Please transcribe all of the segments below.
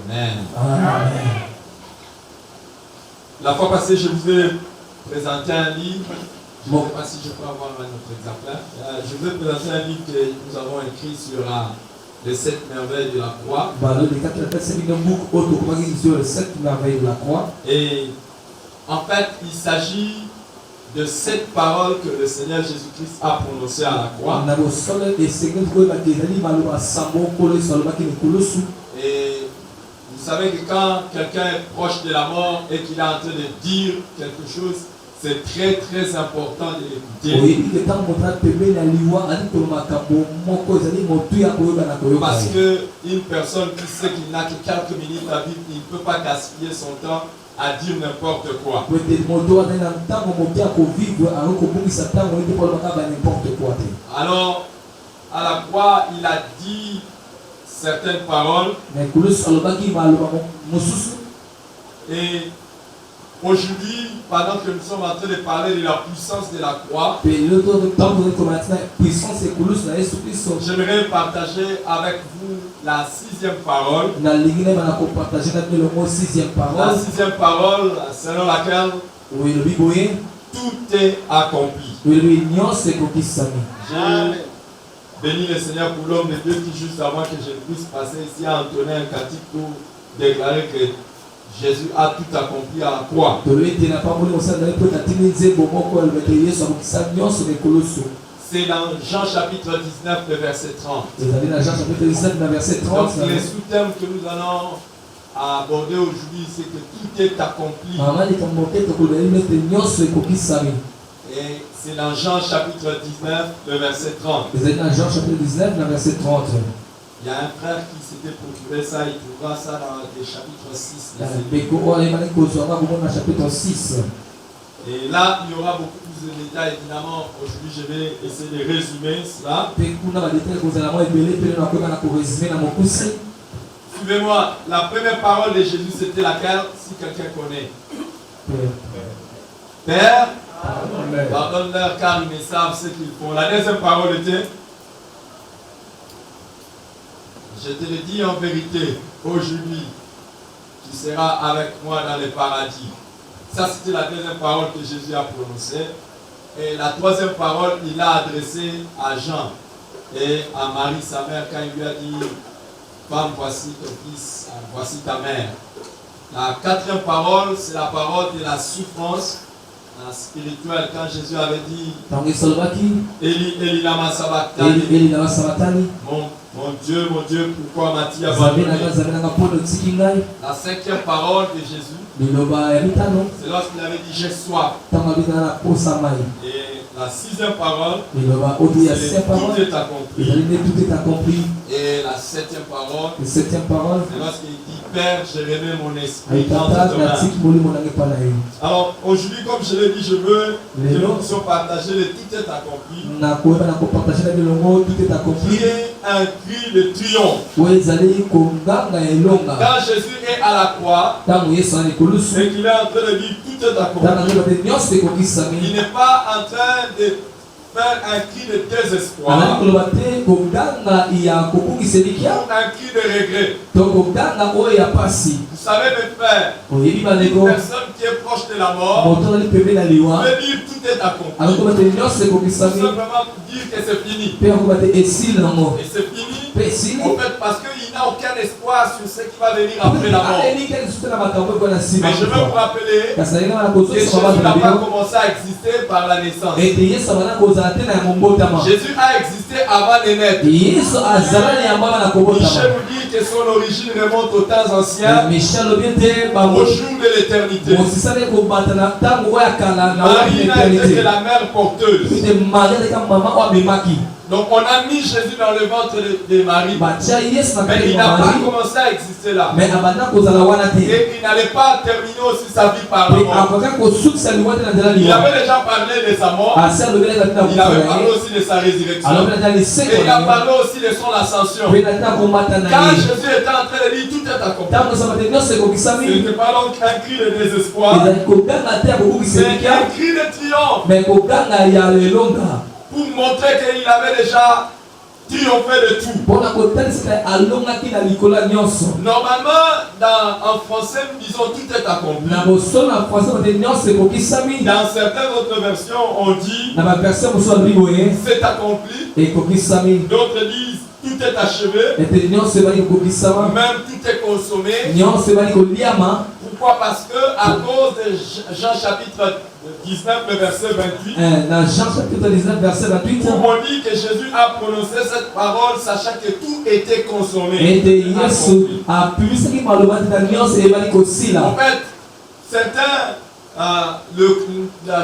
Amen. Amen. La fois passée, je vous ai présenté un livre. Je ne sais pas si je peux avoir un autre exemplaire. Je vous ai présenté un livre que nous avons écrit sur les 7 merveilles de la croix. Et en fait, il s'agit de 7 paroles que le Seigneur Jésus-Christ a prononcées à la croix. Et vous savez que quand quelqu'un est proche de la mort et qu'il est en train de dire quelque chose, c'est très très important de l'écouter. Parce qu'une personne qui sait qu'il n'a que quelques minutes à vivre, il ne peut pas gaspiller son temps à dire n'importe quoi. Alors, à la croix, il a dit certaines paroles. Et aujourd'hui, pendant que nous sommes en train de parler de la puissance de la croix, j'aimerais partager avec vous la 6e parole. La 6e parole selon laquelle tout est accompli. J'ai béni le Seigneur pour l'homme de Dieu qui, juste avant que je puisse passer ici, a entonné un cantique pour déclarer que Jésus a tout accompli à la croix. C'est dans Jean chapitre 19, le verset 30. Donc les sous-thèmes que nous allons aborder aujourd'hui, c'est que tout est accompli. Et c'est dans Jean chapitre 19, le verset 30. Il y a un frère qui s'était procuré ça, il trouvera ça dans le chapitre 6. Et là, il y aura beaucoup plus de détails, évidemment. Aujourd'hui, je vais essayer de résumer cela. Suivez-moi, la première parole de Jésus, c'était laquelle, si quelqu'un connaît? Père, pardonne-leur car ils ne savent ce qu'ils font. La deuxième parole était: je te le dis en vérité, aujourd'hui, tu seras avec moi dans le paradis. Ça, c'était la deuxième parole que Jésus a prononcée. Et la troisième parole, il l'a adressée à Jean et à Marie, sa mère, quand il lui a dit: femme, voici ton fils, voici ta mère. La quatrième parole, c'est la parole de la souffrance spirituelle, quand Jésus avait dit: Eli, Eli, lama sabachthani. Mon Dieu, pourquoi m'as-tu abandonné? La cinquième parole de Jésus, c'est lorsqu'il avait dit: j'ai soif. Et la sixième parole, c'est tout est accompli. Et la septième parole, c'est lorsqu'il dit: Père, je remets mon esprit dans ta main. Alors aujourd'hui, comme je l'ai dit, je veux que nous puissions partager le tout est accompli. Crier un cri de triomphe. Quand Jésus est à la croix et qu'il est en train de dire tout est accompli, il n'est pas en train de faire un cri de désespoir ou un cri de regret. Vous savez, mes frères, une personne qui est proche de la mort veut dire tout est accompli. Tout simplement dire que c'est fini. Et c'est fini en fait parce qu'il n'a aucun espoir sur ce qui va venir après la mort. Mais je veux vous rappeler que Jésus n'a pas commencé à exister par la naissance. Jésus a existé avant de naître. Michel nous dit que son origine remonte aux temps anciens, au jour de l'éternité. Marie n'a été que la mère porteuse. Donc on a mis Jésus dans le ventre de Marie, mais il n'a pas commencé à exister là. Et il n'allait pas terminer aussi sa vie par la mort. Il avait déjà parlé de sa mort, il avait parlé aussi de sa résurrection, et il a parlé aussi de son ascension. Quand Jésus était en train de dire tout est accompli, ce n'était pas donc un cri de désespoir, mais un cri de triomphe, pour montrer qu'il avait déjà triompher de tout. Normalement, en français, nous disons tout est accompli. Dans certaines autres versions, on dit c'est accompli. D'autres disent tout est achevé. Même tout est consommé. Pourquoi? Parce que à cause de Jean chapitre 19, le verset 28, dans Jean chapitre 19, verset 28, où on dit que Jésus a prononcé cette parole sachant que tout était consommé. En fait, certains,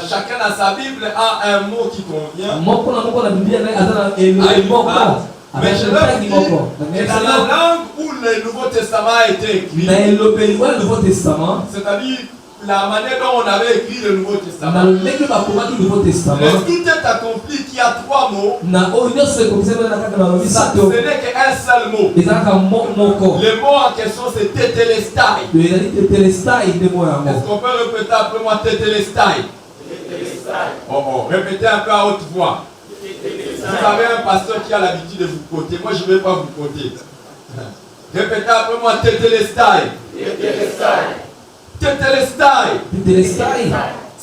chacun dans sa Bible a un mot qui convient. Mais je leur dis que dans la langue où le Nouveau Testament a été écrit, c'est-à-dire la manière dont on avait écrit le Nouveau Testament, le tout est accompli qui a trois mots. Ce n'est qu'un seul mot. Le mot en question c'est tetelestai. Est-ce qu'on peut répéter après moi tetelestai? Répétez un peu à haute voix. Vous avez un pasteur qui a l'habitude de vous côté. Moi, je ne vais pas vous côté. Répétez après moi, tetelestai. Tetelestai.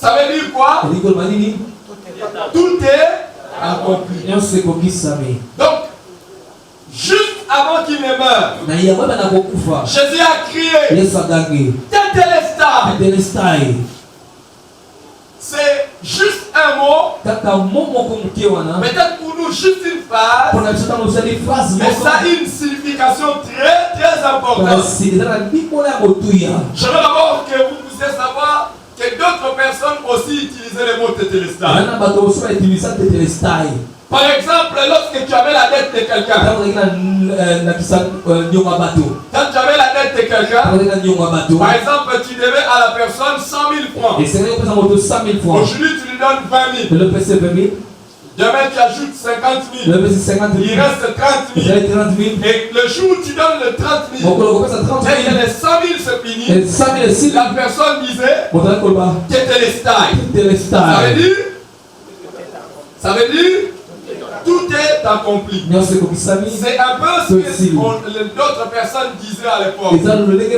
Ça veut dire quoi? Tout est accompli. Donc, juste avant qu'il ne meure, Jésus a crié tetelestai. C'est juste un mot, peut-être pour nous juste une phrase, mais ça a une signification très très importante. Je veux d'abord que vous puissiez savoir que d'autres personnes aussi utilisaient le mot tetelestai. Par exemple, lorsque tu avais la dette de quelqu'un, quand tu avais la dette de quelqu'un, par exemple, tu devais à la personne 100 000 francs. Aujourd'hui, tu lui donnes 20 000. Demain, tu ajoutes 50 000. Il reste 30 000. Et le jour où tu donnes le 30 000, et les 100 000 se finissent, la personne disait tetelestai. Ça veut dire tout est accompli. C'est un peu ce que d'autres personnes disaient à l'époque. Donc, dès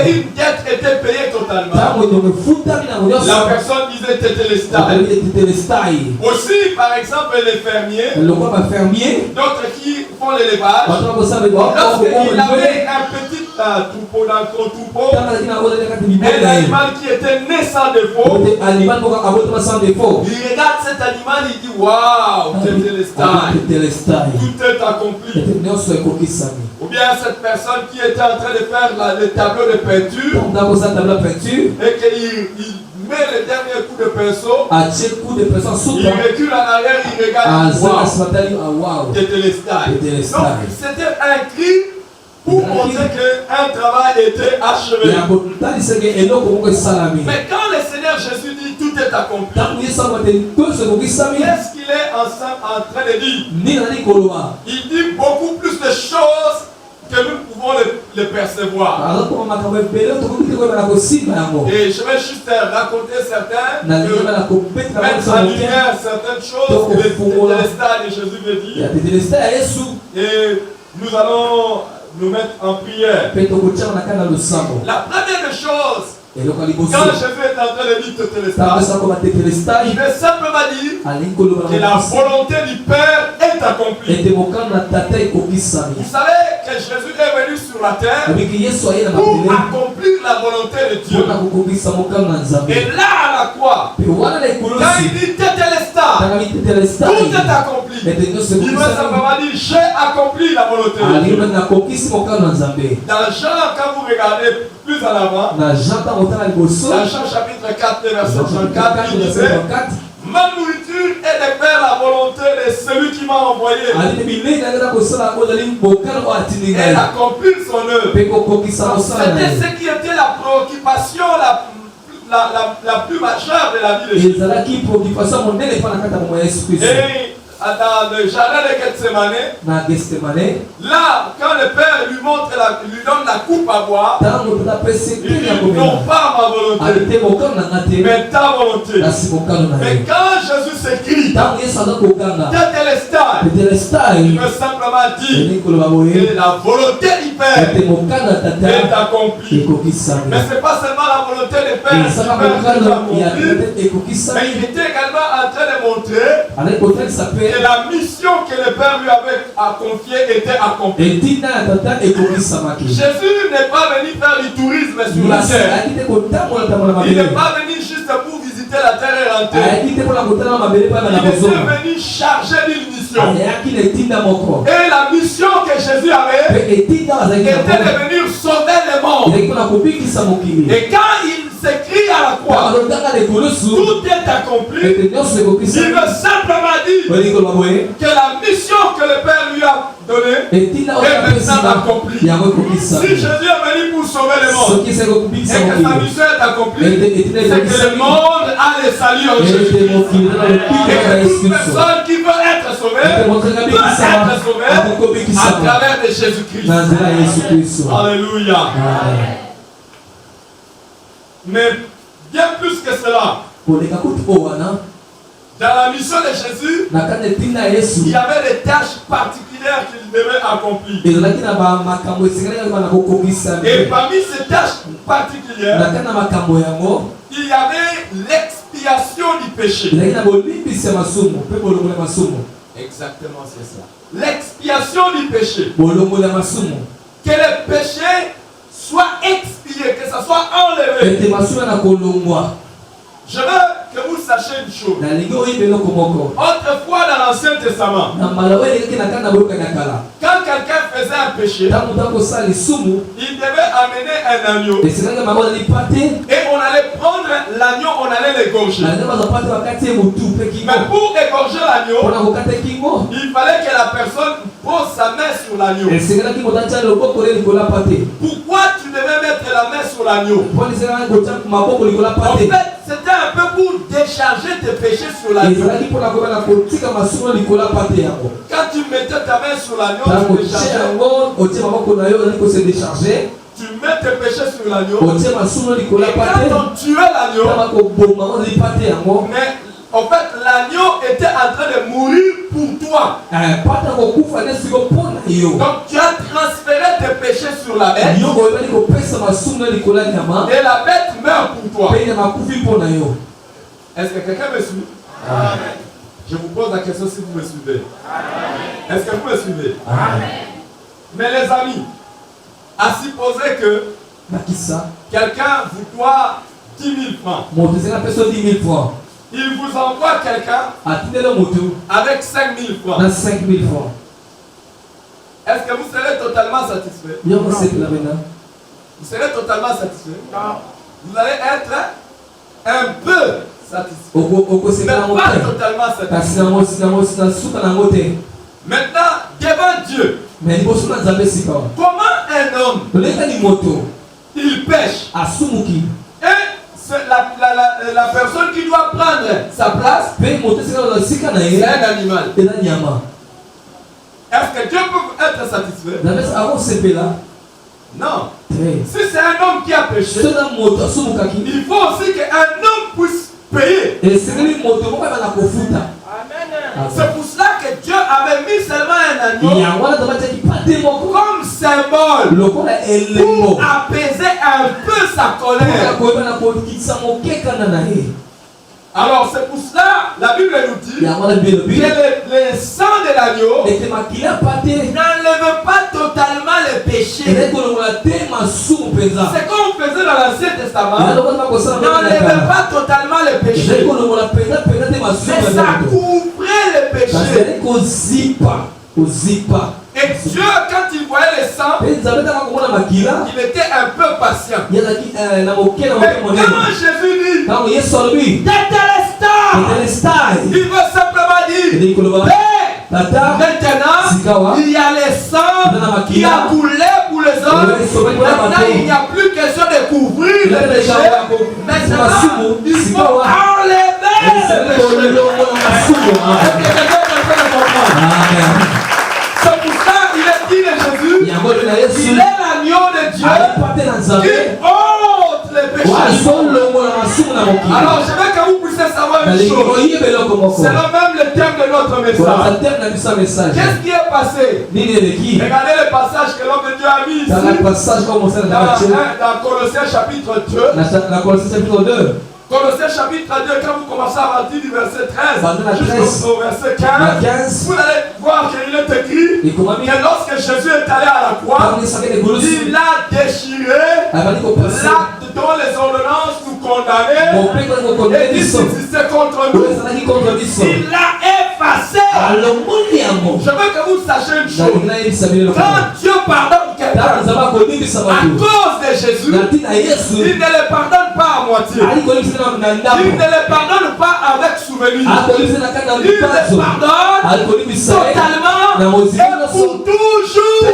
qu'une dette était payée totalement, la personne disait tetelestai. Aussi, par exemple, les fermiers, d'autres qui font l'élevage, lorsqu'ils avaient un petit troupeau dans le troupeau, un animal qui était né sans défaut, il regarde cet animal, il dit waouh, tetelestai, tout est accompli. Ou bien cette personne qui était en train de faire le tableau de peinture et qu'il met le dernier coup de pinceau, il recule en arrière, il regarde, waouh, tetelestai. Donc c'était un cri pour montrer qu'un travail était achevé. Mais quand le Seigneur Jésus dit tout est accompli, qu'est-ce qu'il est en train de dire? Il dit beaucoup plus de choses que nous pouvons les percevoir. Et je vais juste raconter certains, mettre en lumière certaines choses que les tetelestai de Jésus veut dire. Et nous allons nous mettre en prière. La première chose, quand Jésus est en train de dire tetelestai, il veut simplement dire que la volonté du Père est accomplie. Vous savez que Jésus est venu sur la terre pour accomplir la volonté de Dieu. Et là à la croix, quand il dit tetelestai, tout est accompli. Il veut simplement dire j'ai accompli la volonté de Dieu. Dans Jean, quand vous regardez plus en avant, dans Jean chapitre 4, verset 34, il disait ma nourriture est de faire la volonté de celui qui m'a envoyé et d'accomplir son œuvre. C'était ce qui était la préoccupation la plus majeure de la vie de Jésus. Et dans le jardin de Gethsemane, na Gethsemane, là, quand le Père lui donne la coupe à boire, tango tata il pese dit te ya non komela. pas ma volonté, Alite mokano na ngate, mais ta volonté. na simokano na Mais ye. quand Jésus s'écrit, Tango Yesu aza koganga, Tetelestai, tetelestai, il veut simplement dire eni koloba boye, que la volonté du Père ete mokano ya est tata accomplie. ekokisami. Mais ce n'est pas seulement la volonté du Père qui Ezaka est mokano ya accomplie, tata mais ekokisami. il était également en train de montrer Aleki kotalisa que pe la mission que le Père lui avait confiée était accomplie. etinda ya tata ekokisamaki. Jésus n'est pas venu faire du tourisme sur la Yesu terre. ayaki te kotambola-tambola Il n'est mabele. pas venu juste pour visiter la terre et rentrer. Ayaki te mpona kotala mabele mpe Il na était kozonga. venu chargé d'une mission. Ayaki na etinda moko. Et la mission que Jésus avait Pe etinda azalaki na était moko. de venir sauver le monde. Ezalaki mpona kobikisa mokili. Et quand il s'écrit à la croix, Kaka likolo su tout est accompli. ete nyonso Il ekokisami. veut simplement dire Olingi koloba boye que la mission que le Père lui a donnée etinda oyo est maintenant apesima accomplie. yango Si ekokisami. Jésus est venu pour sauver le monde Soki eza ekokobikisa et que sa mokili. mission est accomplie, Etinda c'est que le ekokisami. monde a le salut en Ete Jésus. mokili na Et lokili na que Yesu toute Kristo. personne qui veut être sauvée Ete mokonzi peut abikisama être sauvée akoki à kobikisama travers de Jésus-Christ. na nzela ya Yesu Kristo. Alléluia. Amen. Mais bien plus que cela, Koleka kutu oyo wana dans la mission de Jésus, na kati etinda ya Yesu il y avait des tâches particulières qu'il devait accomplir. ezalaki na bamakambo esengelaki bana kokokisa. Et parmi ces tâches Na particulières, kati na makambo yango il y avait l'expiation du péché. ezalaki na bolimbisi ya masumu mpe bolongola ya masumu. Exactement, c'est ça. L'expiation du péché. Bolongola ya masumu Que le péché soit expié, que ça soit enlevé. ete masumu na kolongwa. Je veux que vous sachiez une chose. nalingi oyiba eloko moko Autrefois, dans l'Ancien Testament, na mbala oyo elekaki na kati na boyokani ya kala. quand quelqu'un faisait un péché, Ntango moto akosala lisumu il devait amener un agneau. esengelaki bango bazali pate Et on allait prendre l'agneau, on allait l'égorger. balingi bazwa pate bakati ye motu mpe kingo. Mais pour égorger l'agneau, mpona kokata kingo il fallait que la personne pose sa main sur l'agneau. esengelaki moto atia loboko le likolo ya pate. Pourquoi tu devais mettre la main sur l'agneau? mpona esengelaki kotia maboko likolo ya En pate. fait, c'était un peu pour décharger tes péchés sur l'agneau. ezalaki mpona kobana kotika masumu likolo ya pate yango. Quand tu mettais ta main sur l'agneau, ntango tu otie déchargeais. yango otie maboko na yo ozali kose décharge. Tu mets tes péchés sur l'agneau. otie masumu likolo ya Et pate. quand on tuait l'agneau, tama koboma ngo ozali pate yango. mais en fait, l'agneau était en train de mourir pour toi. pate kokufa nde siko mpona yo. Donc tu as transféré tes péchés sur la bête. yo koyebani kopesa masumu na likolo ya nyama. Et la bête meurt pour toi. mpe nyama akufi mpona yo. Est-ce que quelqu'un me suit? Amen. Je vous pose la question si vous me suivez. Est-ce que vous me suivez? Amen. Mais les amis, à supposer que bakisa quelqu'un vous doit 10 000 francs. moto esenga peso 10 000 francs. Il vous envoie quelqu'un atindele motu avec 5 000 francs. na 5 000 francs. Est-ce que vous serez totalement satisfait? yo kosepela pena. Vous serez totalement satisfait? Non. Vous allez être un peu satisfait. Mais okosepela yango pas te totalement kasi satisfait. na suka na yango te. Maintenant, devant Dieu, me liboso na nzambe esika wa comment un homme, tolekani moto il pêche asumuki et c'est la personne qui doit prendre sa place, mpe moto esika na sika na c'est ye un animal. eza nyama. Est-ce que Dieu peut être satisfait? nzambe akosepela Non. te. Si c'est un homme qui a péché, so na moto asumukaki il faut aussi qu'un homme puisse payer. esengeli moto moko ebana kofuta. C'est pour cela que Dieu avait mis seulement un agneau yango wana nzambe atiaki pate moko comme symbole lokola elembo pour apaiser un peu sa mpona colère. koyebana kokitisa mokekana na ye. Alors c'est pour cela, la Bible nous dit yango wana que bilobi le sang de l'agneau ete makili ya pate n'enlève pas totalement le péché. ezali kolongola te masumu mpenza. C'est comme on faisait dans l'Ancien eza Testament, lokola bakosala n'enlève pas totalement le ezali péché, kolongola mpenza mpenza te masumu mais ya ça moto. couvrait le kasi péché. ezali kozipa. Et Dieu, quand il voyait le sang, mpe nzambe ntaka komona makila il était un peu patient. ye azalaki na moke na Mais moke monene. quand Jésus dit, ntango yesu alobi Tetelestai, etelestai il veut simplement dire, ezali koloba Père, tata maintenant, sikawa il y a le sang qui a coulé pour les hommes. Maintenant, il n'y a plus question de couvrir le péché. Maintenant, il faut enlever le péché. C'est pour ça qu'il est dit de Jésus, il est l'agneau de Dieu qui ôte les péchés. Alors je veux que vous puissiez savoir une chose. C'est le même le thème de notre message. Qu'est-ce qui est passé? Regardez le passage que l'homme de Dieu a mis ici. Dans Colossiens chapitre 2. Colossiens chapitre 2, quand vous commencez à partir du verset 13 jusqu'au verset 15, vous allez voir qu'il est écrit que lorsque Jésus est allé à la croix, il a déchiré l'acte dont les ordonnances nous condamnaient et qui subsistait contre nous. Il l'a effacé. Je veux que vous sachiez une chose. Quand Dieu pardonne quelqu'un à cause de Jésus, il ne le pardonne pas à moitié. Il ne le pardonne pas avec souvenir. Il le pardonne totalement et pour toujours.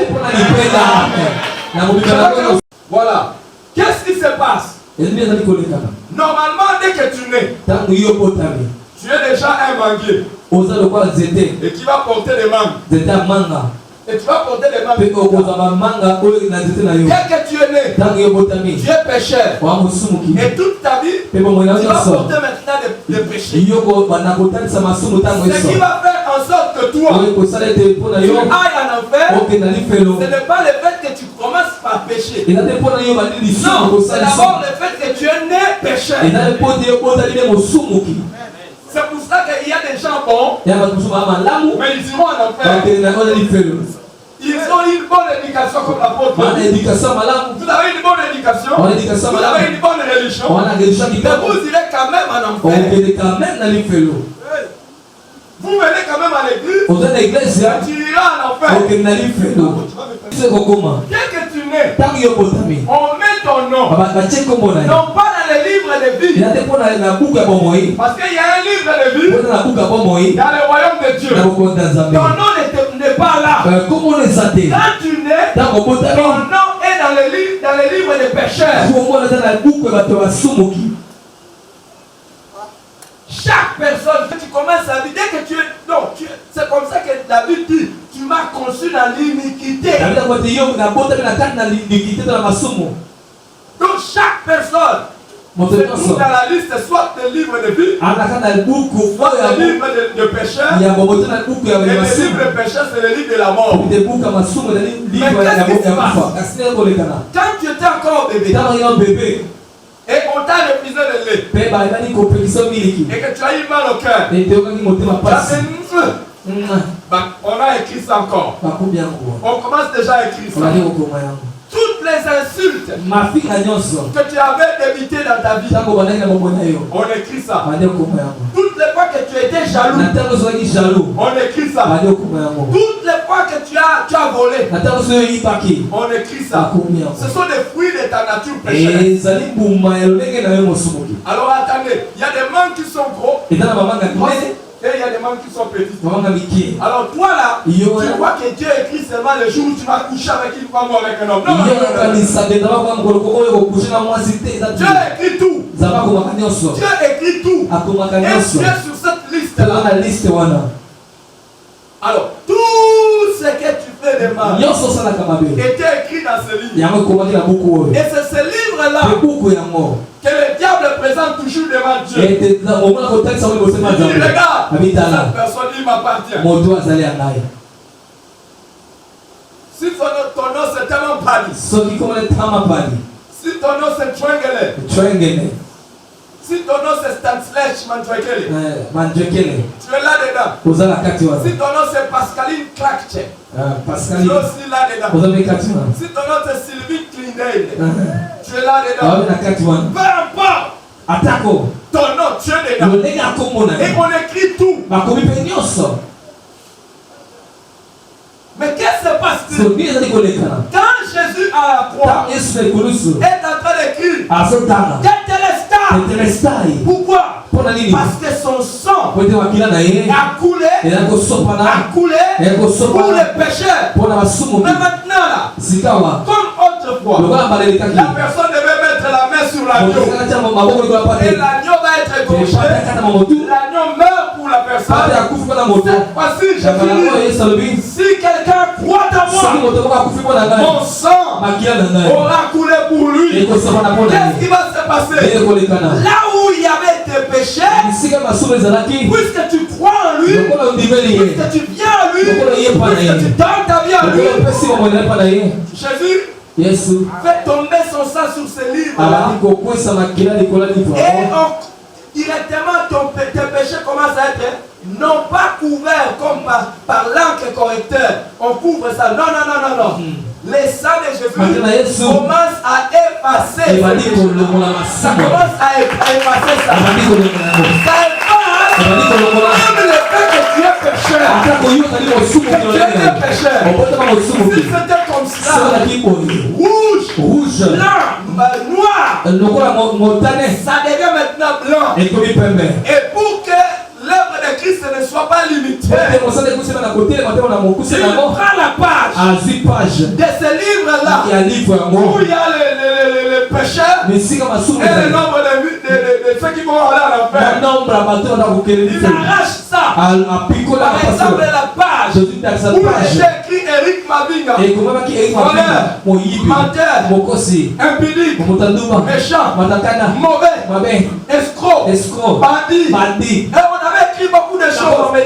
Voilà. Qu'est-ce qui se passe? Normalement, dès que tu nais, tu es déjà un manguier et qui va porter des mangues. Et tu vas porter des mangues. Dès que tu es né, tu es pécheur. Et toute ta vie, tu vas porter maintenant des péchés. Ce qui va faire en sorte que toi, tu ailles en enfer, ce n'est pas le fait que tu commences par pécher. Non, c'est d'abord le fait que tu es né pécheur. C'est pour ça qu'il y a des gens bons, mais ils iront en enfer. Ils ont une bonne éducation comme l'apôtre. Vous avez une bonne éducation, vous avez une bonne religion, mais vous irez quand même en enfer. Vous venez quand même à l'église, tu iras en enfer. Dès que tu nais, on met ton nom, non pas dans les livres de vie, parce qu'il y a un livre de vie dans le royaume de Dieu. Ton nom n'est pas là. Quand tu nais, ton nom est dans les livres des pécheurs. Chaque personne que tu commences à vivre, dès que tu es... Non, c'est comme ça que David dit, tu m'as conçu dans l'iniquité. Donc chaque personne se trouve dans la liste soit des livres de vie, soit des livres de pécheurs, et les livres de pécheurs c'est le livre de la mort. Mais qu'est-ce qui se passe? Quand tu étais encore bébé, et on t'a refusé de lait, et que tu as eu mal au cœur, on a écrit ça encore. On commence déjà à écrire ça. Toutes les insultes que tu avais évitées dans ta vie, on écrit ça. Toutes les fois que tu étais jaloux, on écrit ça. Toutes les fois que tu as volé, on écrit ça. Ce sont des fruits de ta nature pécheresse. Alors attendez, il y a des mangues qui sont gros et il y a des mangues qui sont petites. Alors toi là, tu vois que Dieu écrit seulement le jour où tu vas coucher avec une femme ou avec un homme. Non, Dieu écrit tout. Dieu écrit tout. Et tu es sur cette liste-là. Alors, tout ce que tu fais de mal était écrit dans ce livre. Et c'est ce livre-là que le diable présente toujours devant Dieu. Il dit, regarde, cette personne, il m'appartient. Si ton nom c'est tellement pali, si ton nom c'est Twengele, si ton nom c'est Stanislas Mandrekele, tu es là-dedans. Si ton nom c'est Pascaline Klakche, tu es aussi là-dedans. Si ton nom c'est Sylvie Klindale, tu es là-dedans. Peu importe ton nom, tu es dedans. Et on écrit tout. Mais qu'est-ce qui se passe? Quand Jésus à la croix est en train d'écrire Tetelestai. Pourquoi? Parce que son sang a coulé pour les pécheurs. Mais maintenant là, comme autrefois, la personne devait mettre la main sur l'agneau et l'agneau va être égorgé. L'agneau meurt pour la personne. ate akufi mpo na moto Cette fois-ci, je kaka yango finis. yesu alobi Si quelqu'un croit en soki moi, moto moko akufi mpo na ngai mon sang makila na ngai aura coulé pour lui. ekosakana mpo na Qu'est-ce qui ye va se passer? ekolekana Là où il y avait des péchés, bisika masumu ezalaki puisque tu crois en lui, lokola ondimeli ye puisque tu viens à lui, Lokola ye mpa na ye. puisque tu donnes ta vie à lui, lokola opesi bomoi na mpa na ye Jésus yesu fait tomber son sang sur ses livres. alaki kokwesa makila likolo ya livre Et directement tes péchés commencent à être non pas couverts comme par l'encre correcteur. On couvre ça. Non, non, non, non, non. Les sangs de Jésus commencent à effacer. Ça commence à effacer ça. Ça efface même le fait que tu es pécheur. Que tu es pécheur. Si c'était comme ça, rouge, blanc, noir, ça devient maintenant blanc. Et pour que l'œuvre de Christ ne soit pas limitée, il prend la page de ce livre-là où il y a les pécheurs et le nombre de ceux qui vont aller à l'enfer. Il arrache ça. Par exemple, la page où il était écrit Eric Mabinga, menteur, impudique, méchant, mauvais, escroc, bandit. Et on avait écrit beaucoup de choses. Le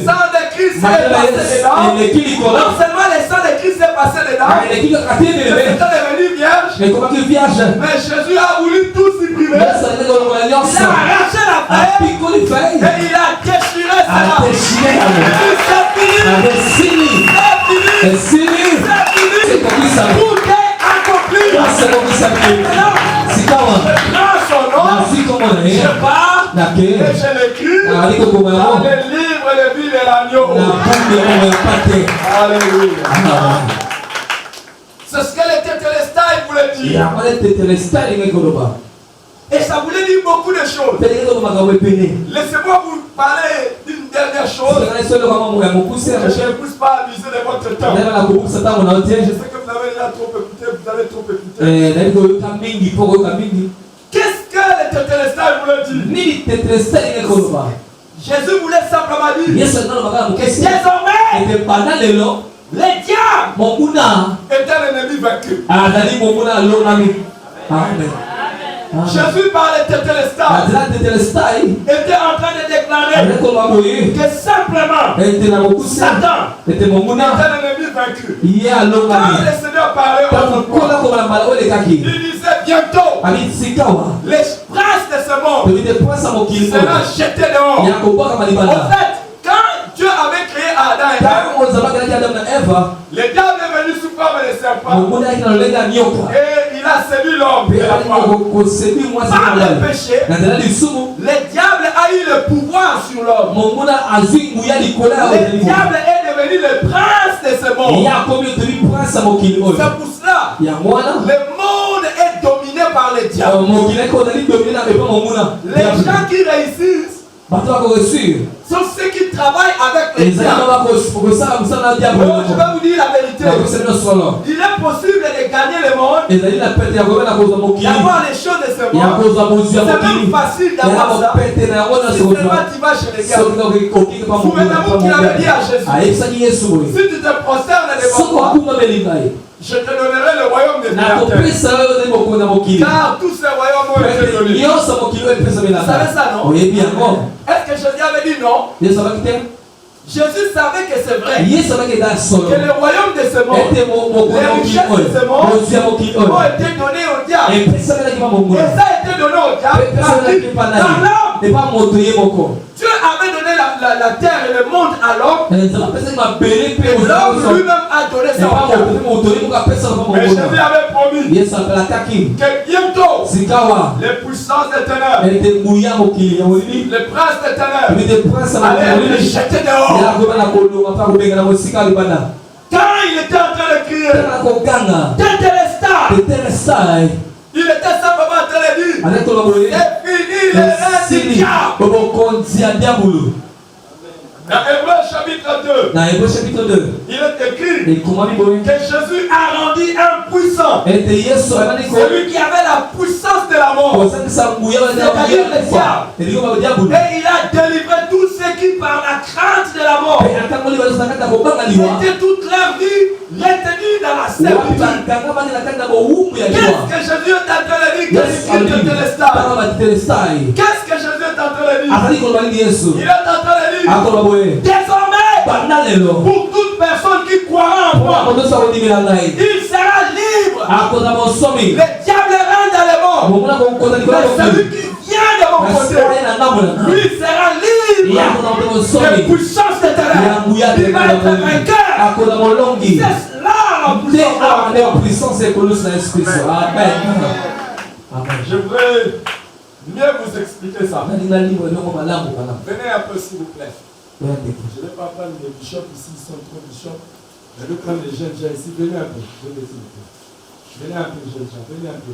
sang de Christ est passé dedans. Non seulement le sang de Christ est passé dedans, c'était devenu vierge. Mais Jésus a voulu tout supprimer. Il a arraché la feuille et il a déchiré ça. C'est fini. C'est fini. Tout est accompli. Maintenant, je prends son nom, je pars et je l'écris dans le livre de vie de l'agneau. Alléluia. C'est ce que les Tétélestai voulaient dire. Et ça voulait dire beaucoup de choses. Laissez-moi vous parler d'une dernière chose. Je ne pousse pas à abuser de votre temps. Je sais que vous avez déjà trop écouté, vous allez trop écouter. Qu'est-ce que les Tétélestai voulaient dire? Jésus voulait simplement dire que désormais, les diables étaient l'ennemi vaincu. Jésus par les Tétélestai était en train de déclarer que simplement Satan était l'ennemi vaincu. Quand le Seigneur parlait autrefois, il disait bientôt les princes de ce monde seront jetés dehors. En fait, quand Dieu avait créé Adam et Ève, le diable est venu sous forme de serpent et il a séduit l'homme. Par le péché, le diable a eu le pouvoir sur l'homme. Le diable est devenu le prince de ce monde. C'est pour cela le monde est dominé par le diable. Les gens qui réussissent sont ceux qui travaillent avec les diables. Je vais vous dire la vérité. Il est possible de gagner le monde, d'avoir les choses de ce monde. C'est même facile d'avoir ça. Si seulement tu vas chez les diables. Souvenez-vous qu'il avait dit à Jésus, si tu te prosternes devant moi, je te donnerai le royaume des terres. Car tous ces royaumes ont été donnés. Vous savez ça, non? Est-ce que Jésus avait dit non? Jésus savait que c'est vrai. Que le royaume de ce monde, les richesses de ce monde ont été données au diable. Et ça a été donné au diable dans l'homme. Dieu avait donné la terre et le monde à l'homme. Et l'homme lui-même a donné ça au diable. Mais Jésus avait promis que bientôt les puissances des ténèbres, les princes des ténèbres allaient les jeter dehors. Quand il était en train de crier Tétélestai, il était simplement en train de dire c'est fini le règne du diable. Dans Hébreux chapitre 2, il est écrit que Jésus a rendu impuissant celui qui avait la puissance de la mort. C'est-à-dire le diable. Et il a délivré tous ceux qui par la crainte de la mort étaient toute leur vie retenus dans la servitude. Qu'est-ce que Jésus est en train de dire? Qu'est-ce que Jésus est en train de dire? Il est en train de dire désormais, pour toute personne qui croira en moi, il sera libre. Le diable rentre dans le monde, mais celui qui vient de mon côté, lui sera libre des puissances éternelles. Il va être vainqueur. C'est cela la puissance. Je voudrais mieux vous expliquer ça. Venez un peu s'il vous plaît. Je ne vais pas prendre les bishops ici, ils sont trop bishops. Je vais prendre les jeunes gens ici. Venez un peu. Venez s'il vous plaît. Venez un peu, jeunes gens. Venez un peu.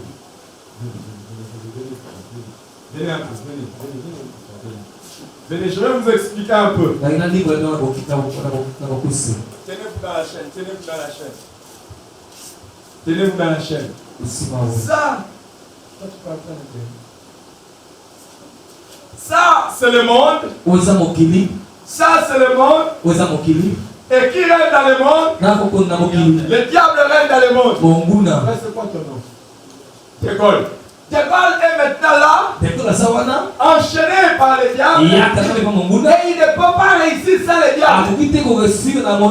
Venez un peu. Venez, je vais vous expliquer un peu. Tenez-vous dans la chaîne. Tenez-vous dans la chaîne. Tenez-vous dans la chaîne. Ça, c'est le monde. Ça, c'est le monde. Et qui règne dans le monde? Le diable règne dans le monde. C'est quoi ton nom? De Gaulle. De Gaulle est maintenant là, enchaîné par le diable. Et il ne peut pas réussir sans le diable. Si De Gaulle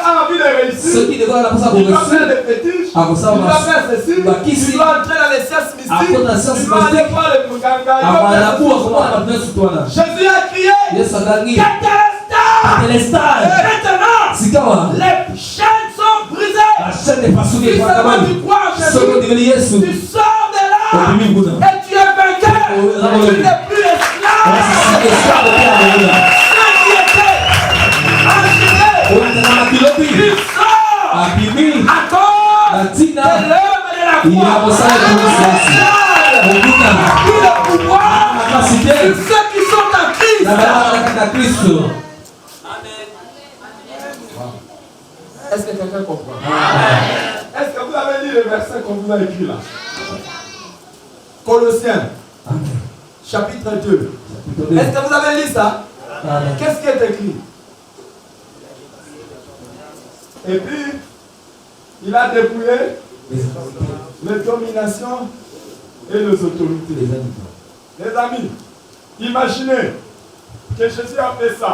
a envie de réussir, il doit faire des fétiches, il doit faire ceci, il doit entrer dans les sciences mystiques, il doit aller voir le Muganga. Jésus a crié, Catalestal. Et maintenant, les chaînes sont brisées. Si seulement tu crois en Jésus, tu sors de là et tu es vainqueur. Tu n'es plus esclave. Ceux qui étaient enchaînés, tu sors à cause de l'œuvre de la croix. Tout le pouvoir sur ceux qui sont en Christ. Est-ce que quelqu'un comprend? Est-ce que vous avez lu le verset qu'on vous a écrit là? Colossiens, chapitre 2. Est-ce que vous avez lu ça? Qu'est-ce qui est écrit? Et puis, il a dépouillé les dominations et les autorités. Les amis, imaginez que Jésus a fait ça.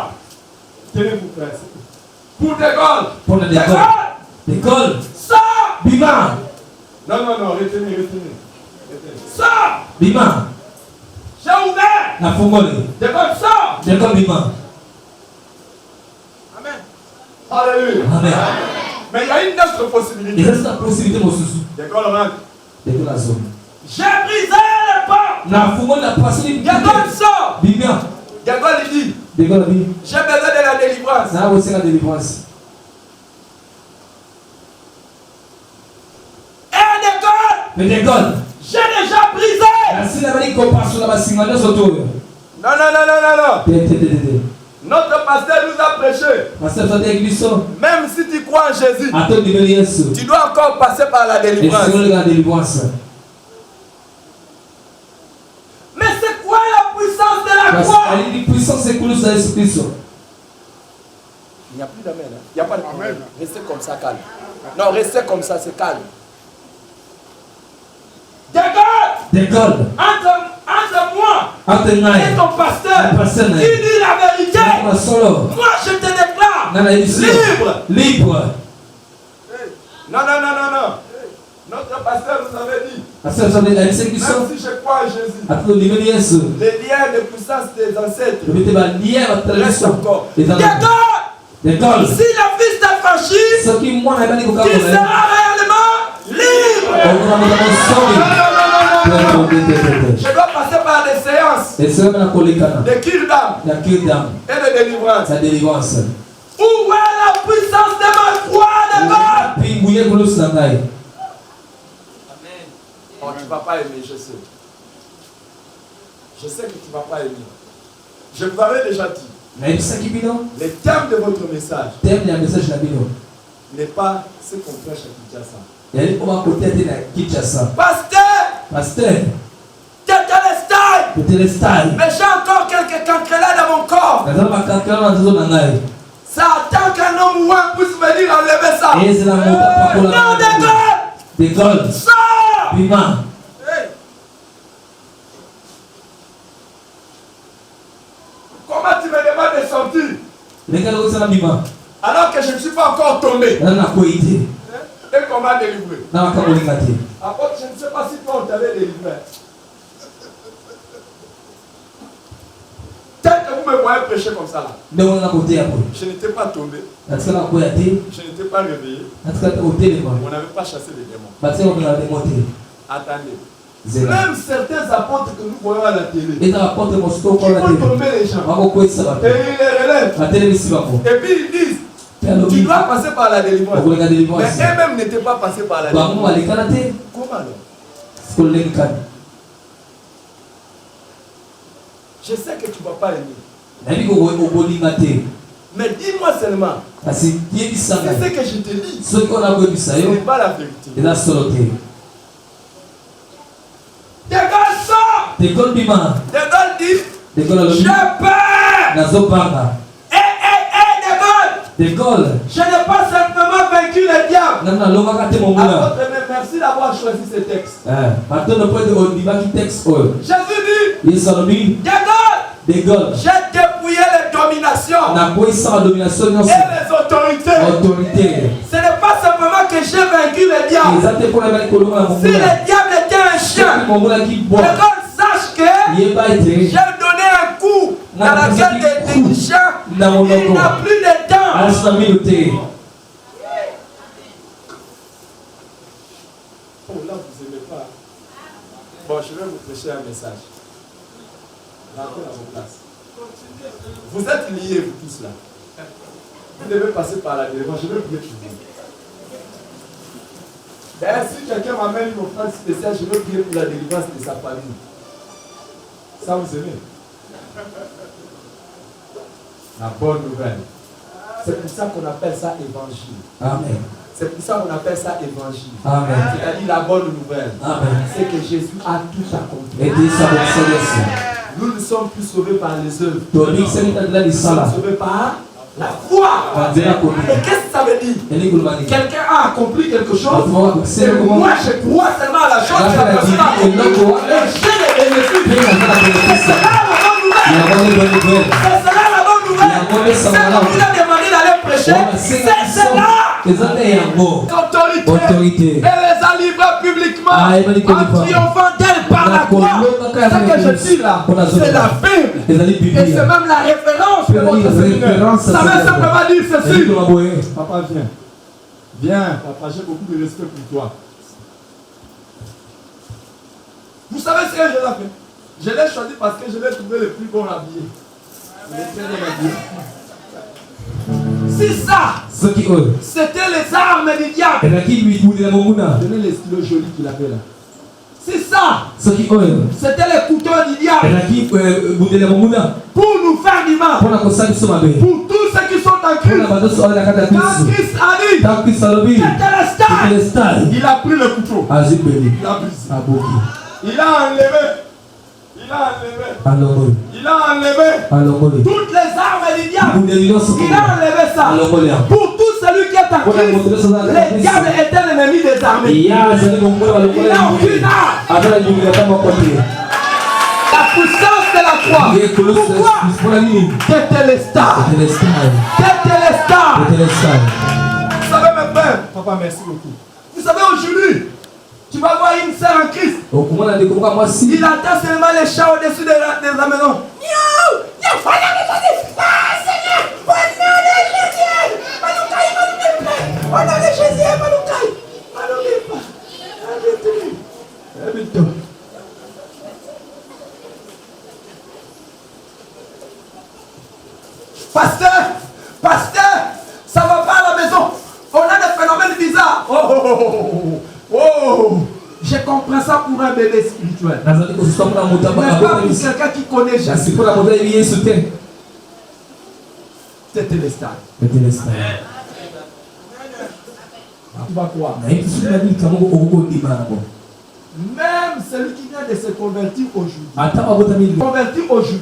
Tenez-vous prêts. Pour De Gaulle. De Gaulle. Sors. Bima. Non, retenez. Sors. Bima. J'ai ouvert. La Fongole. De Gaulle, sors. De Gaulle, Bima. Amen. Alléluia. Amen. Mais il y a une autre possibilité. Il reste la possibilité, mon souci. De Gaulle rentre. De Gaulle, la zone. J'ai brisé les portes. La Fongole, la passé. De Gaulle, sort. Bima. De Gaulle, il dit. De Gaulle, oui. J'ai besoin de la délivrance. Ça, c'est la délivrance. Et De Gaulle. Mais De Gaulle. J'ai déjà brisé. Non. Notre pasteur nous a prêché. Même si tu crois en Jésus, tu dois encore passer par la délivrance. Mais c'est quoi la puissance de la croix? Il n'y a plus d'amen. Il n'y a pas de problème. Restez comme ça, calme. Non, restez comme ça, c'est calme. De Gaulle, entre moi et ton pasteur, qui dit la vérité, moi je te déclare libre. Non. Notre pasteur nous avait dit, même si je crois en Jésus, les liens de puissance des ancêtres restent encore. De Gaulle, si la fils t'a franchi, tu seras réellement libre. Je dois passer par des séances de cure d'âme et de délivrance. Où est la puissance de ma croix de Gaulle? Amen. Oh, tu ne vas pas aimer, je sais. Je sais que tu ne vas pas aimer. Je vous avais déjà dit. Le thème de votre message n'est pas ce qu'on prêche à Kinshasa. Pasteur, Pasteur, Tétélestai. Tétélestai. Mais j'ai encore quelques cancrelats dans mon corps. Ça attend qu'un homme ou un puisse venir enlever ça. Non, de Gaulle. Sors. Bima. Comment tu me demandes de sortir? Bima. Alors que je ne suis pas encore tombé. Et comment délivrer? Apôtre, je ne sais pas si toi on t'avait délivré. Tel que vous me voyez prêcher comme ça là. Je n'étais pas tombé. Je n'étais pas réveillé. On n'avait pas chassé les démons. Attendez. Même certains apôtres que nous voyons à la télé, qui font tomber les gens. Et ils les relèvent. Et puis ils disent, tu dois passer par la délivrance. Mais eux-mêmes n'étaient pas passés par la délivrance. Comment alors? Je sais que tu ne vas pas aimer. Mais dis-moi seulement, si ce que je te dis, ce n'est pas la vérité. De Gaulle dit, j'ai peur. De Gaulle, je n'ai pas simplement vaincu le diable. Merci d'avoir choisi ce texte. Jésus dit, de Gaulle, j'ai dépouillé les dominations et les autorités. Ce n'est pas simplement que j'ai vaincu le diable. Si le diable était un chien, de Gaulle sache que j'ai donné un coup dans la gueule des chiens. Il n'a plus de dents. Oh là, vous n'aimez pas. Bon, je vais vous prêcher un message. Rentrez à vos places. Vous êtes liés, vous tous là. Vous devez passer par la délivrance. Je vais prier pour vous. D'ailleurs, si quelqu'un m'amène une offrande spéciale, je vais prier pour la délivrance de sa famille. Ça, vous aimez? La bonne nouvelle. C'est pour ça qu'on appelle ça évangile. Amen. C'est pour ça qu'on appelle ça évangile. Amen. C'est-à-dire la bonne nouvelle. Amen. C'est que Jésus a tout accompli. Nous ne sommes plus sauvés par les œuvres. Nous sommes sauvés par la foi. Et qu'est-ce que ça veut dire? Quelqu'un a accompli quelque chose. Et moi, je crois seulement à la chose que la personne a accomplie. Et j'ai les bénéfices. C'est ça la bonne nouvelle. C'est cela la bonne nouvelle. C'est comme il a demandé d'aller prêcher. C'est cela. Autorité. Et les a livrés publiquement en triomphant d'elle par la croix. Ce que je dis là, c'est la Bible. Et c'est même la référence de votre Seigneur. Ça veut simplement dire ceci. Papa, viens. Viens, papa, j'ai beaucoup de respect pour toi. Vous savez ce que je l'ai fait? Je l'ai choisi parce que je l'ai trouvé le plus bon habillé. Il est très bien habillé. Si ça, c'était les armes du diable. Donnez les stylos jolis qu'il avait là. Si ça, c'était les couteaux du diable. Pour nous faire du mal. Pour tous ceux qui sont en Christ. Quand Christ a dit, il a pris le couteau. Il a brisé. Il a enlevé. Il a enlevé toutes les armes du diable. Il a enlevé ça. Pour tout celui qui est en Christ, le diable est un ennemi des armées. Il n'a aucune arme. La puissance de la croix. Pourquoi? Tétélestai. Vous savez mes frères, papa merci beaucoup. Vous savez aujourd'hui, tu vas voir une sœur en Christ. Il entend seulement les chats au-dessus de la maison. Seigneur, au nom de Jésus, Pasteur, ça va pas à la maison. On a des phénomènes bizarres. Oh, je comprends ça pour un bébé spirituel. Mais pas pour quelqu'un qui connaît Jésus. Tétélestai. Tu vas croire. Même celui qui vient de se convertir aujourd'hui. Converti aujourd'hui.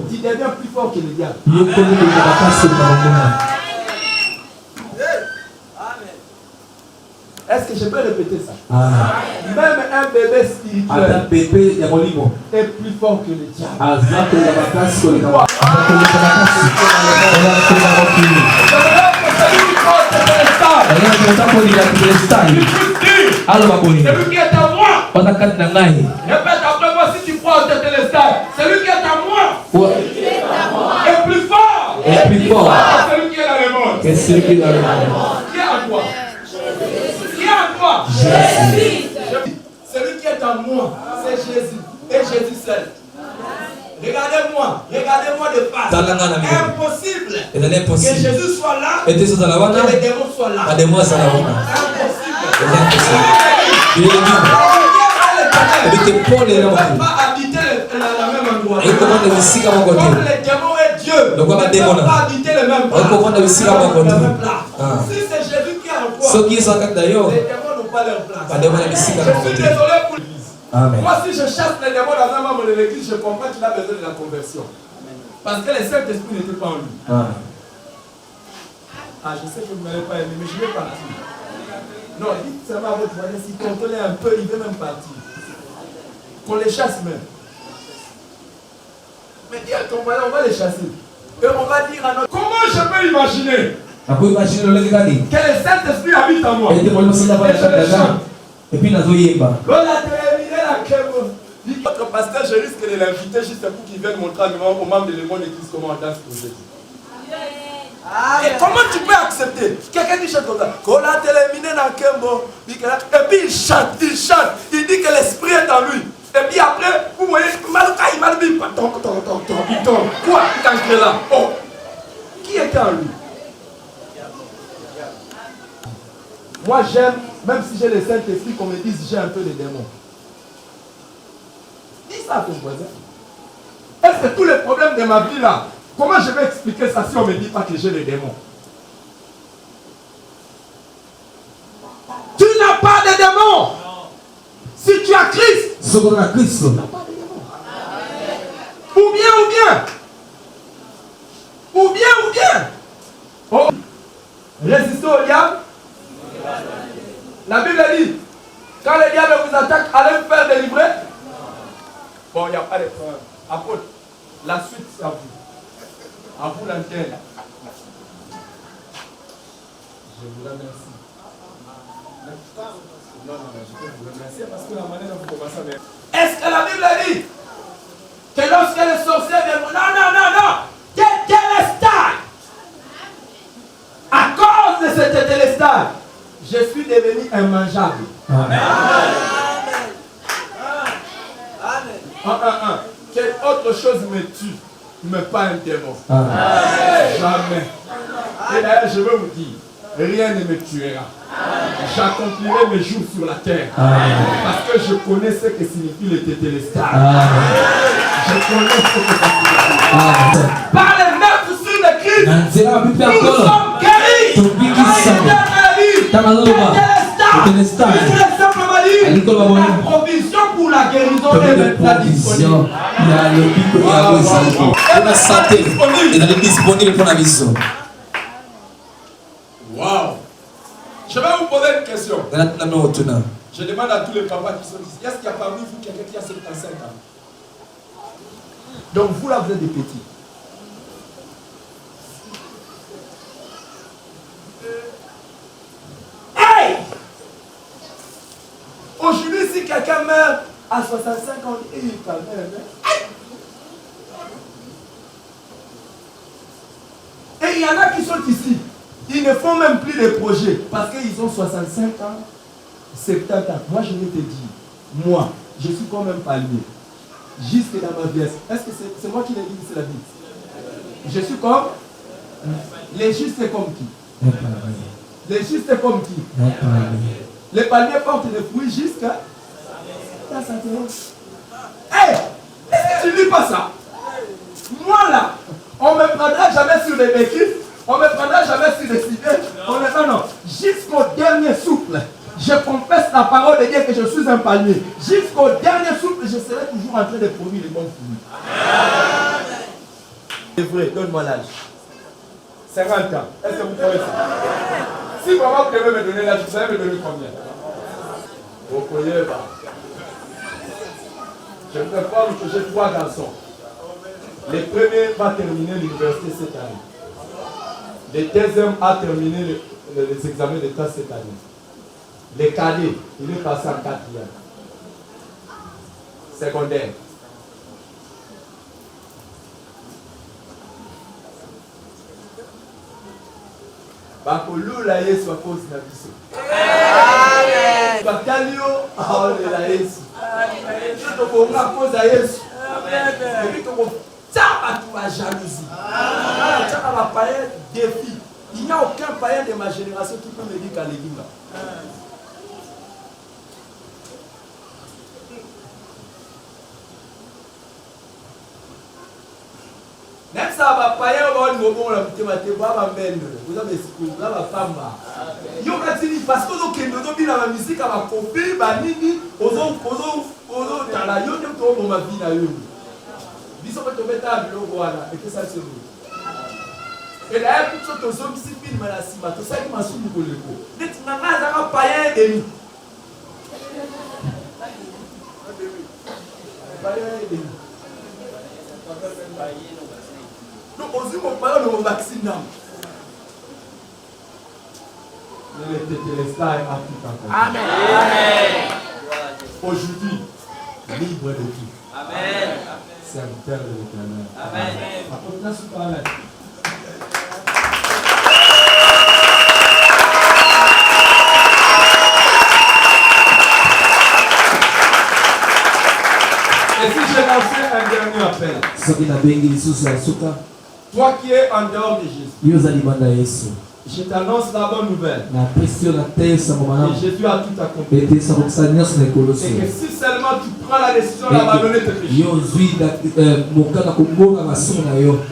Tu deviens plus fort que le diable. Est-ce que je peux répéter ça? Même un bébé spirituel est plus fort que le diable. Celui qui est à moi. Répète après moi si tu crois au tétélestal. Celui qui est à moi est plus fort. Celui qui est dans le monde. Qui est en toi? Qui est en toi? Jésus. Celui qui est en moi, c'est Jésus. Et Jésus seul. Regardez-moi de face. Impossible que Jésus soit là et que les démons soient là. Impossible. Il était pour les pas habiter la même endroit. Comme les démons et Dieu ne peuvent pas habiter le même place. Si c'est Jésus qui est en toi, les démons n'ont pas leur place. Je suis désolé pour l'église. Moi, si je chasse les démons dans un membre de l'église, je comprends qu'il a besoin de la conversion. Parce que le Saint-Esprit n'était pas en lui. Je sais que vous ne m'avez pas aimé, mais je vais partir. Non, dites seulement à votre voisin, s'il contrôle un peu, il veut même partir. Qu'on les chasse même. Mais dis à ton voisin, on va les chasser. Et on va dire à notre... Comment je peux imaginer que le Saint-Esprit habite en moi? Et je le chante. Et puis, votre pasteur, je risque de l'inviter juste pour qu'il vienne montrer aux membres de l'église comment on danse pour Jésus. Et comment tu peux accepter? Quelqu'un qui chante comme ça. Et puis il chante. Il dit que l'esprit est en lui. Et puis après, vous voyez, quoi? Là. Oh. Qui est en lui? Moi j'aime, même si j'ai le Saint-Esprit, qu'on me dise j'ai un peu de démons. Dis ça à ton voisin. Est-ce que tous les problèmes de ma vie là, comment je vais expliquer ça si on ne me dit pas que j'ai des démons? Tu n'as pas de démons. Si tu as Christ, tu n'as pas de démons. Ou bien. Oh. Résistez au diable. La Bible dit, quand le diable vous attaque, allez vous faire délivrer. Bon, il n'y a pas de problème. Apôtre, la suite c'est à vous. À vous l'antenne. Je vous remercie. Non, je peux vous remercier parce que la manière dont vous commencez à me... Est-ce que la Bible dit que lorsque les sorciers viennent... Non. Tétélestal. À cause de ce tétélestal, je suis devenu immangeable. Amen. Quelle autre chose me tue, mais pas un démon. Jamais. Et d'ailleurs, je veux vous dire, rien ne me tuera. J'accomplirai mes jours sur la terre. Parce que je connais ce que signifie le tétélestal. Je connais ce que ça signifie. Par les maîtres sur le Christ, nous sommes guéris. La provision pour la guérison est maintenant disponible. La santé est disponible pour la vision. Wow. Je vais vous poser une question. Je demande à tous les papas qui sont ici. Est-ce qu'il y a parmi vous quelqu'un qui a 75 ans? Donc vous là, vous êtes des petits. Hey! Aujourd'hui, si quelqu'un meurt à 65 ans, il est calme. Et il y en a qui sont ici. Ils ne font même plus de projets parce qu'ils ont 65 ans, 70 ans. Moi, je vais te dire, moi, je suis comme un palmier. Jusque dans ma vieillesse. Est-ce que c'est moi qui l'ai dit, c'est la vie? Je suis comme... Les justes, c'est comme qui? Les justes, c'est comme qui? Les palmiers portent des fruits jusqu'à... Hey! Est-ce que tu ne lis pas ça? Moi là, on ne me prendra jamais sur les béquilles. On ne me prendra jamais sur les cités. Non. Jusqu'au dernier souffle. Je confesse la parole de Dieu que je suis un palmier. Jusqu'au dernier souffle, je serai toujours en train de produire les bons fruits. C'est vrai, donne-moi l'âge. 50 ans. Est-ce que vous croyez ça? Si vraiment vous devez me donner l'âge, vous savez me donner combien? Vous croyez pas? Je me informe que j'ai 3 garçons. Le premier va terminer l'université cette année. Le deuxième a terminé les examens d'État cette année. Le cadet, il est passé en 4e. Secondaire. Bakolula Yesu à cause de la biso. Amen. Bakalio à Yesu. Amen. Je te comprends à cause de Yesu. Amen. Et puis tu comprends la jalousie. Amen. Tu as un païen défi. Il n'y a aucun païen de ma génération qui peut me dire qu'à l'église. Même ça va pas y avoir un moment où la petite maté va m'amener. Vous avez ce là va femme. Yo katini parce que donc nous doit bien la musique à ma copine banini ozo dans la yo dem to ma vie na yo. Biso ko to beta bilo wana et que ça c'est vous. Et là tout ce to zo bisi film na sima to ça qui m'a sou ko leko. Net na na za ka paye demi. Paye demi. Donc, on dit qu'on parle de vaccin. Amen. Aujourd'hui, libre de tout. Amen. Serviteur de l'Éternel. Amen. Apporte-la sous ta main. Et si j'ai lancé un dernier appel, toi qui es en dehors de Jésus, je t'annonce la bonne nouvelle. Et Jésus a tout accompli. Et que si seulement tu prends la décision d'abandonner tes péchés et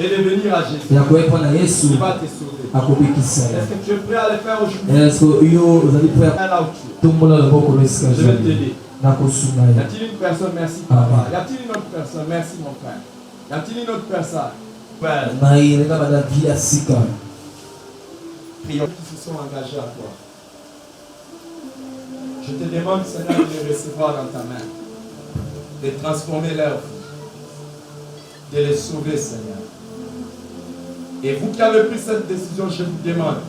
de venir à Jésus, il va te sauver. Est-ce que tu es prêt à le faire aujourd'hui? Je vais t'aider. Y a-t-il une personne? Merci papa. Y a-t-il une autre personne? Merci mon frère. Y a-t-il une autre personne? Père. Prions qui se sont engagés à toi. Je te demande, Seigneur, de les recevoir dans ta main, de transformer leur vie, de les sauver, Seigneur. Et vous qui avez pris cette décision, je vous demande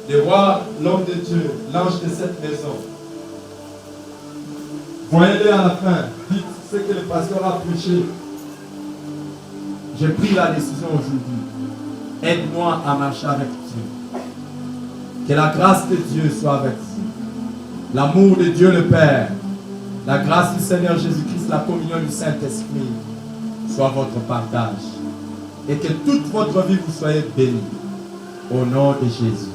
de voir l'homme de Dieu, l'ange de cette maison. Voyez-le à la fin. Dites ce que le pasteur a prêché. J'ai pris la décision aujourd'hui. Aide-moi à marcher avec Dieu. Que la grâce de Dieu soit avec vous. L'amour de Dieu le Père, la grâce du Seigneur Jésus-Christ, la communion du Saint-Esprit soit votre partage. Et que toute votre vie vous soyez bénie. Au nom de Jésus.